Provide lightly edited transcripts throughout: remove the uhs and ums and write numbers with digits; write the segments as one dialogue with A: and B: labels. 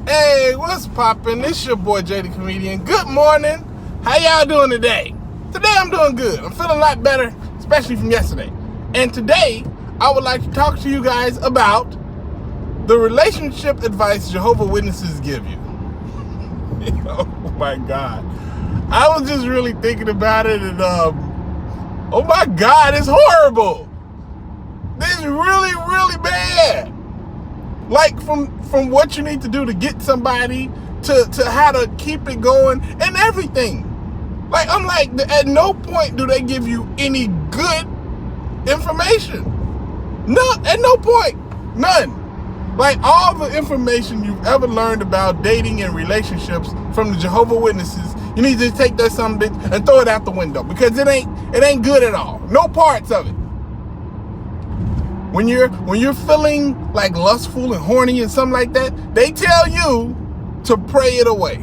A: Hey, what's poppin'? It's your boy Jay the Comedian. Good morning. How y'all doing today? Today I'm doing good. I'm feeling a lot better, especially from yesterday. And today, I would like to talk to you guys about the relationship advice Jehovah Witnesses give you. Oh my God. I was just really thinking about it and oh my God, it's horrible. It's really, really bad. Like from what you need to do to get somebody to how to keep it going and everything. Like, I'm like, at no point do they give you any good information. No, at no point. None. Like, all the information you've ever learned about dating and relationships from the Jehovah Witnesses, you need to take that something and throw it out the window because it ain't good at all. No parts of it. When you're feeling like lustful and horny and something like that, they tell you to pray it away.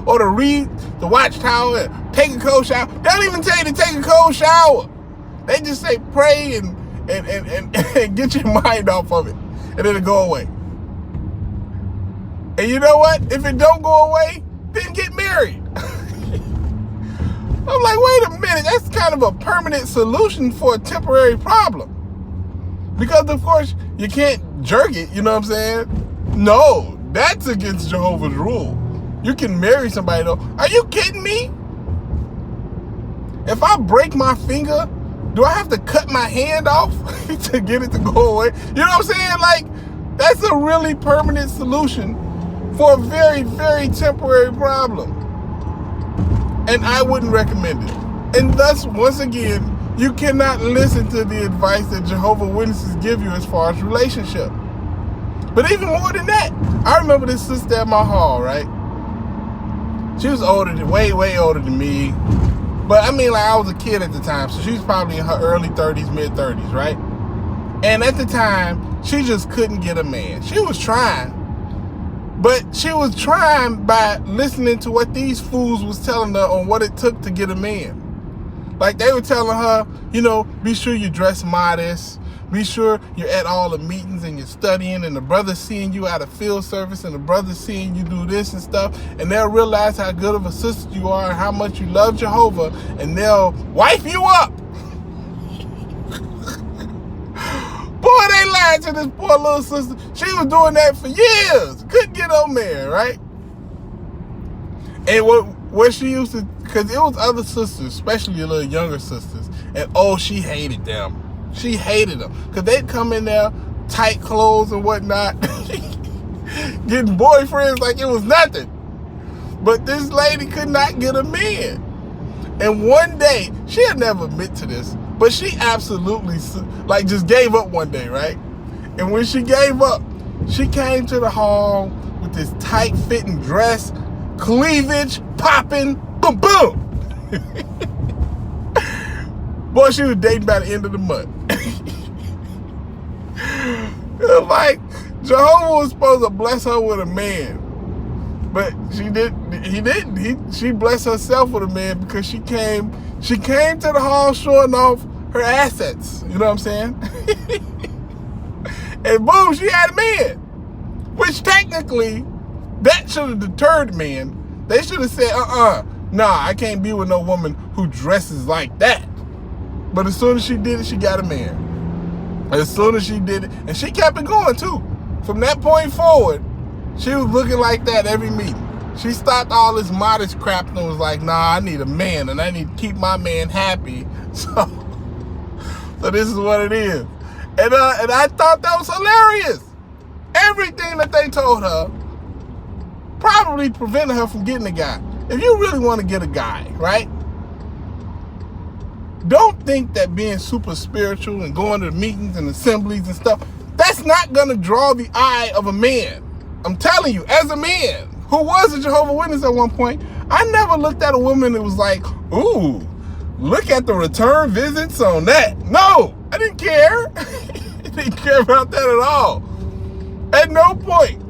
A: Or to read the Watchtower and take a cold shower. They don't even tell you to take a cold shower. They just say pray and get your mind off of it. And it'll go away. And you know what? If it don't go away, then get married. I'm like, wait a minute. That's kind of a permanent solution for a temporary problem. Because, of course, you can't jerk it, you know what I'm saying? No, that's against Jehovah's rule. You can marry somebody, though. Are you kidding me? If I break my finger, do I have to cut my hand off to get it to go away? You know what I'm saying? Like, that's a really permanent solution for a very, very temporary problem. And I wouldn't recommend it. And thus, once again, you cannot listen to the advice that Jehovah Witnesses give you as far as relationship. But even more than that, I remember this sister at my hall, right? She was way older than me. But I mean, like, I was a kid at the time, so she was probably in her early 30s, mid 30s, right? And at the time, she just couldn't get a man. She was trying, but she was trying by listening to what these fools was telling her on what it took to get a man. Like, they were telling her, you know, be sure you dress modest. Be sure you're at all the meetings and you're studying, and the brother's seeing you at a field service, and the brother's seeing you do this and stuff, and they'll realize how good of a sister you are and how much you love Jehovah, and they'll wife you up. Boy, they lied to this poor little sister. She was doing that for years. Couldn't get no man, right? And what she used to, because it was other sisters, especially a little younger sisters, and oh, she hated them. She hated them because they'd come in there, tight clothes and whatnot, getting boyfriends like it was nothing. But this lady could not get a man. And one day, she had never admit to this, but she absolutely like just gave up one day, right? And when she gave up, she came to the hall with this tight fitting dress, cleavage popping, boom, boom. Boy, she was dating by the end of the month. Like, Jehovah was supposed to bless her with a man. But she didn't. She blessed herself with a man because she came to the hall showing off her assets. You know what I'm saying? And boom, she had a man. Which technically, that should have deterred men. They should have said, nah, I can't be with no woman who dresses like that. But as soon as she did it, she got a man. As soon as she did it, and she kept it going too. From that point forward, she was looking like that every meeting. She stopped all this modest crap and was like, nah, I need a man, and I need to keep my man happy. So this is what it is. And I thought that was hilarious. Everything that they told her probably prevented her from getting a guy. If you really want to get a guy, right? Don't think that being super spiritual and going to meetings and assemblies and stuff, that's not going to draw the eye of a man. I'm telling you, as a man who was a Jehovah's Witness at one point, I never looked at a woman that was like, ooh, look at the return visits on that. No, I didn't care. I didn't care about that at all. At no point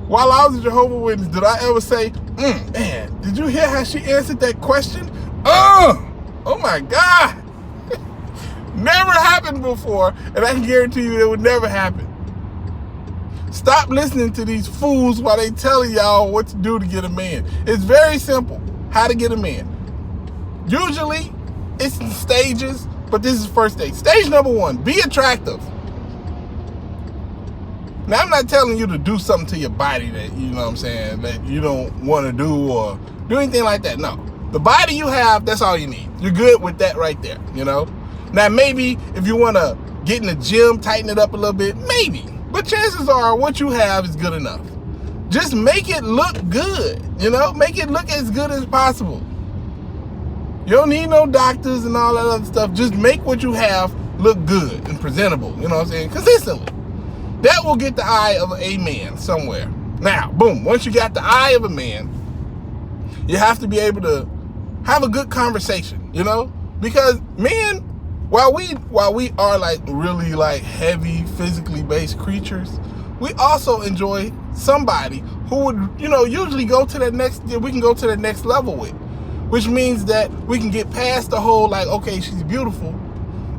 A: while I was a Jehovah's Witness did I ever say, man, did you hear how she answered that question? Oh my God. Never happened before, and I can guarantee you it would never happen. Stop listening to these fools while they telling y'all what to do to get a man. It's very simple how to get a man. Usually, it's in stages, but this is first stage. Stage number 1, be attractive. Now, I'm not telling you to do something to your body that, you know what I'm saying, that you don't want to do or do anything like that. No. The body you have, that's all you need. You're good with that right there, you know? Now, maybe if you want to get in the gym, tighten it up a little bit, maybe. But chances are what you have is good enough. Just make it look good, you know? Make it look as good as possible. You don't need no doctors and all that other stuff. Just make what you have look good and presentable, you know what I'm saying? Consistently. That will get the eye of a man somewhere. Now, boom, once you got the eye of a man, you have to be able to have a good conversation, you know? Because men, while we are like really like heavy physically based creatures, we also enjoy somebody who would, you know, usually we can go to the next level with, which means that we can get past the whole like, okay, she's beautiful,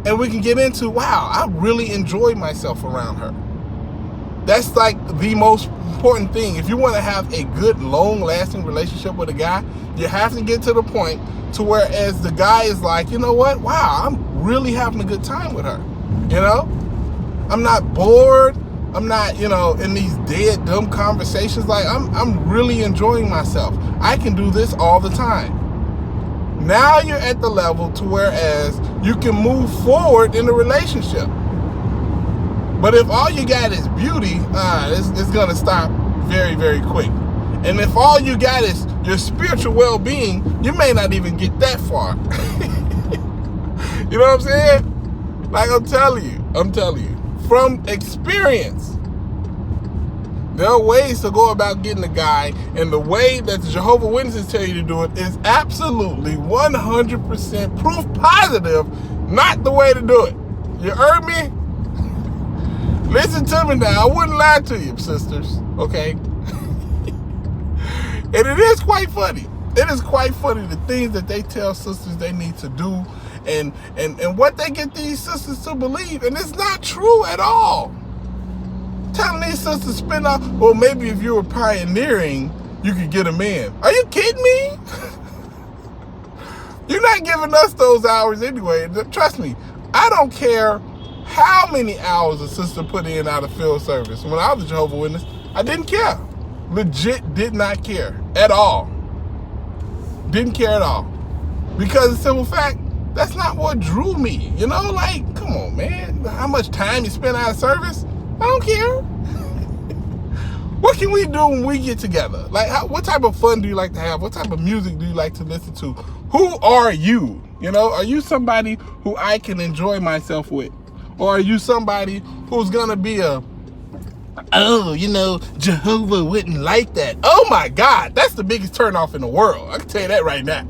A: and we can get into, wow, I really enjoy myself around her. That's like the most important thing. If you want to have a good, long-lasting relationship with a guy, you have to get to the point to where as the guy is like, you know what? Wow, I'm really having a good time with her. You know? I'm not bored. I'm not, you know, in these dead, dumb conversations. Like, I'm really enjoying myself. I can do this all the time. Now you're at the level to whereas you can move forward in the relationship. But if all you got is beauty, it's going to stop very, very quick. And if all you got is your spiritual well-being, you may not even get that far. You know what I'm saying? Like I'm telling you, from experience, there are ways to go about getting a guy, and the way that the Jehovah Witnesses tell you to do it is absolutely 100% proof positive, not the way to do it. You heard me? Listen to me now. I wouldn't lie to you, sisters, okay? And it is quite funny. It is quite funny the things that they tell sisters they need to do and what they get these sisters to believe. And it's not true at all. Telling these sisters to spend out, well, maybe if you were pioneering, you could get a man. Are you kidding me? You're not giving us those hours anyway. Trust me, I don't care how many hours a sister put in out of field service. When I was a Jehovah's Witness, I didn't care. Legit did not care at all. Didn't care at all. Because the simple fact, that's not what drew me. You know, like, come on, man. How much time you spend out of service? I don't care. What can we do when we get together? Like, what type of fun do you like to have? What type of music do you like to listen to? Who are you? You know, are you somebody who I can enjoy myself with? Or are you somebody who's going to be Jehovah wouldn't like that. Oh my God, that's the biggest turnoff in the world. I can tell you that right now.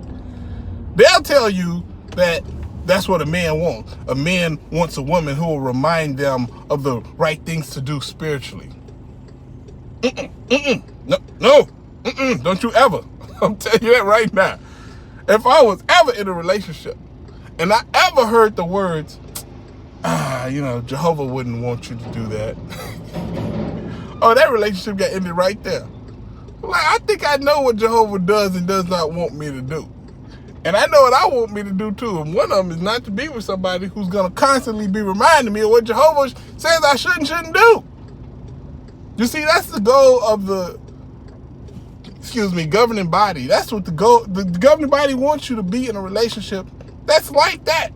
A: They'll tell you that that's what a man wants. A man wants a woman who will remind them of the right things to do spiritually. No, don't you ever. I'm telling you that right now. If I was ever in a relationship and I ever heard the words, Jehovah wouldn't want you to do that. Oh, that relationship got ended right there. Like, I think I know what Jehovah does and does not want me to do. And I know what I want me to do too. And one of them is not to be with somebody who's going to constantly be reminding me of what Jehovah says I shouldn't do. You see, that's the goal of the, governing body. That's what the governing body wants you to be in a relationship that's like that.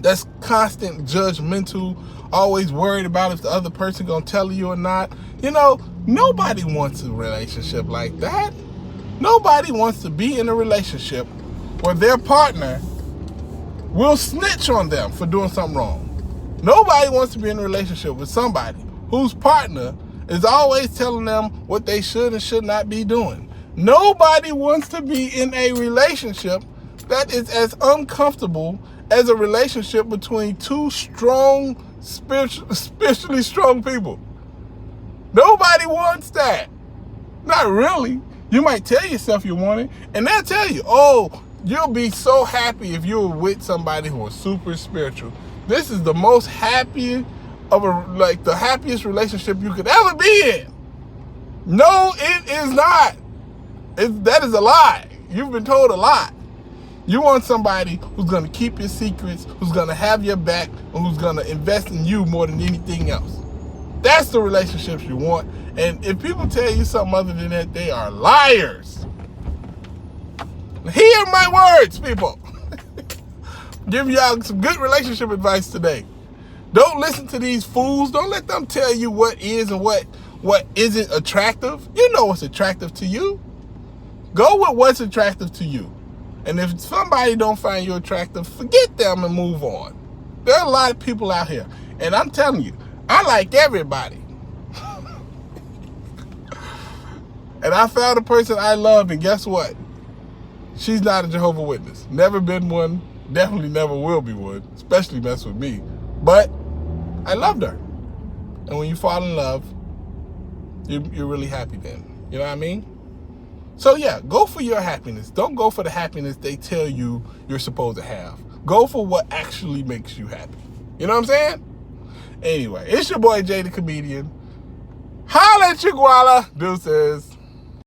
A: That's constant judgmental, always worried about if the other person gonna tell you or not. You know, nobody wants a relationship like that. Nobody wants to be in a relationship where their partner will snitch on them for doing something wrong. Nobody wants to be in a relationship with somebody whose partner is always telling them what they should and should not be doing. Nobody wants to be in a relationship that is as uncomfortable as a relationship between two strong, spiritually strong people. Nobody wants that. Not really. You might tell yourself you want it, and they'll tell you, oh, you'll be so happy if you're with somebody who is super spiritual. This is the most happy of like the happiest relationship you could ever be in. No, it is not. That is a lie. You've been told a lie. You want somebody who's going to keep your secrets, who's going to have your back, and who's going to invest in you more than anything else. That's the relationships you want. And if people tell you something other than that, they are liars. Hear my words, people. Give y'all some good relationship advice today. Don't listen to these fools. Don't let them tell you what is and what isn't attractive. You know what's attractive to you. Go with what's attractive to you. And if somebody don't find you attractive, forget them and move on. There are a lot of people out here. And I'm telling you, I like everybody. And I found a person I love, and guess what? She's not a Jehovah's Witness. Never been one. Definitely never will be one. Especially mess with me. But I loved her. And when you fall in love, you're really happy then. You know what I mean? So yeah, go for your happiness. Don't go for the happiness they tell you you're supposed to have. Go for what actually makes you happy. You know what I'm saying? Anyway, it's your boy Jay the Comedian. Holla at you, Guala. Deuces.